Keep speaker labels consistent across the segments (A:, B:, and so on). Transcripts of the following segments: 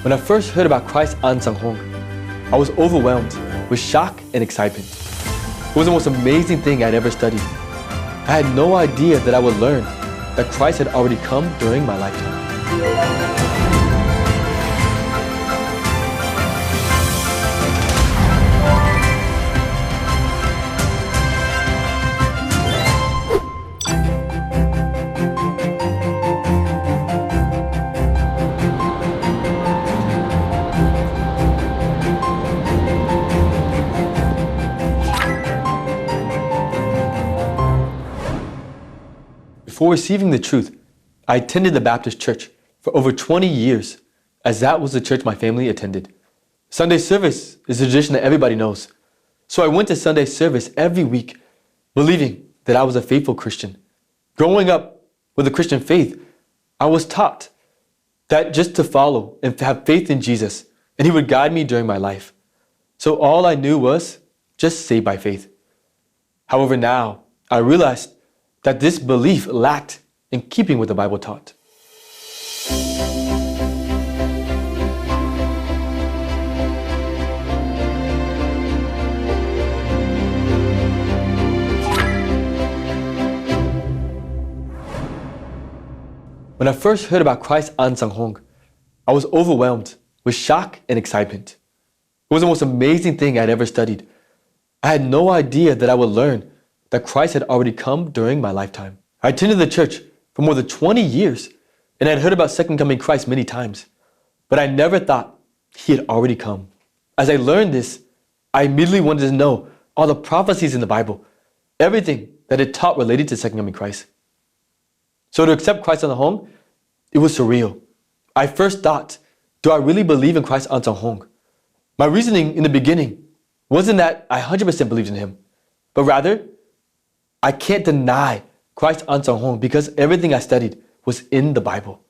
A: When I first heard about Christ's Hong, I was overwhelmed with shock and excitement. It was the most amazing thing I'd ever studied. I had no idea that I would learn that Christ had already come during my lifetime. Before receiving the truth, I attended the Baptist church for over 20 years, as that was the church my family attended. Sunday service is a tradition that everybody knows. So I went to Sunday service every week, believing that I was a faithful Christian. Growing up with a Christian faith, I was taught that just to follow and have faith in Jesus, and He would guide me during my life. So all I knew was just saved by faith. However, now I realized that this belief lacked in keeping with the Bible taught. When I first heard about Christ's Hong, I was overwhelmed with shock and excitement. It was the most amazing thing I'd ever studied. I had no idea that I would learn that Christ had already come during my lifetime. I attended the church for more than 20 years, and I'd heard about Second Coming Christ many times, but I never thought He had already come. As I learned this, I immediately wanted to know all the prophecies in the Bible, everything that it taught related to Second Coming Christ. So to accept Christ Hong, it was surreal. I first thought, do I really believe in Christ Hong? My reasoning in the beginning wasn't that I 100% believed in Him, but rather, I can't deny Christ Hong because everything I studied was in the Bible.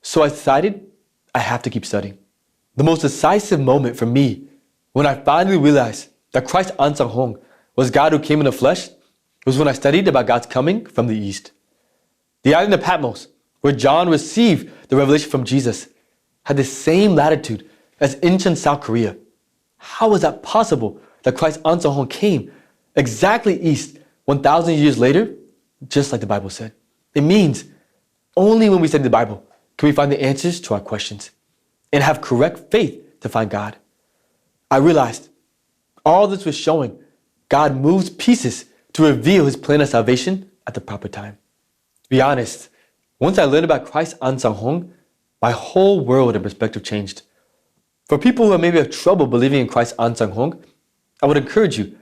A: So I decided I have to keep studying. The most decisive moment for me when I finally realized that Christ Hong was God who came in the flesh was when I studied about God's coming from the east. The island of Patmos, where John received the revelation from Jesus, had the same latitude as Incheon, South Korea. How is that possible that Christ Hong came exactly east 1,000 years later, just like the Bible said? It means only when we study the Bible can we find the answers to our questions and have correct faith to find God. I realized all this was showing God moves pieces to reveal His plan of salvation at the proper time. To be honest, once I learned about Christ Hong, my whole world and perspective changed. For people who maybe have trouble believing in Christ Hong, I would encourage you,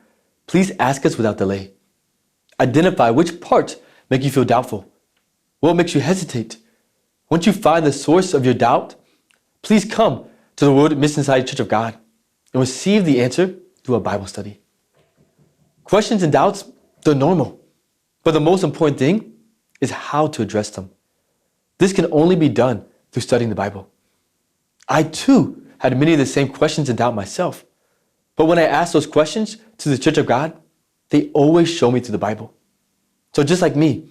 A: please ask us without delay. Identify which parts make you feel doubtful. What makes you hesitate? Once you find the source of your doubt, please come to the World Mission Society Church of God and receive the answer through a Bible study. Questions and doubts, they're normal. But the most important thing is how to address them. This can only be done through studying the Bible. I too had many of the same questions and doubt myself. But when I asked those questions to the Church of God, they always show me through the Bible. So just like me,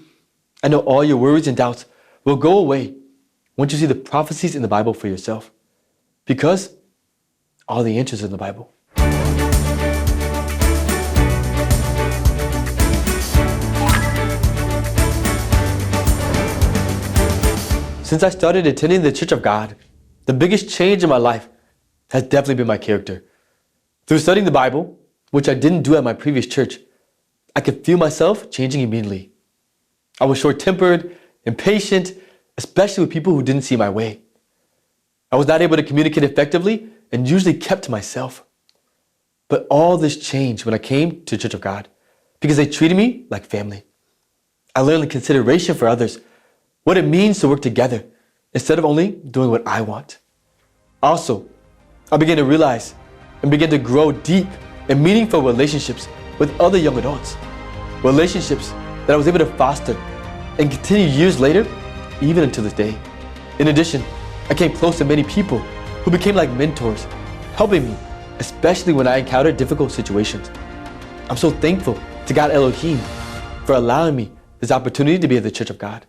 A: I know all your worries and doubts will go away once you see the prophecies in the Bible for yourself. Because all the answers are in the Bible. Since I started attending the Church of God, the biggest change in my life has definitely been my character. Through studying the Bible, which I didn't do at my previous church, I could feel myself changing immediately. I was short-tempered, impatient, especially with people who didn't see my way. I was not able to communicate effectively and usually kept to myself. But all this changed when I came to the Church of God because they treated me like family. I learned the consideration for others, what it means to work together instead of only doing what I want. Also, I began to realize and began to grow deep and meaningful relationships with other young adults. Relationships that I was able to foster and continue years later, even until this day. In addition, I came close to many people who became like mentors, helping me, especially when I encountered difficult situations. I'm so thankful to God Elohim for allowing me this opportunity to be at the Church of God.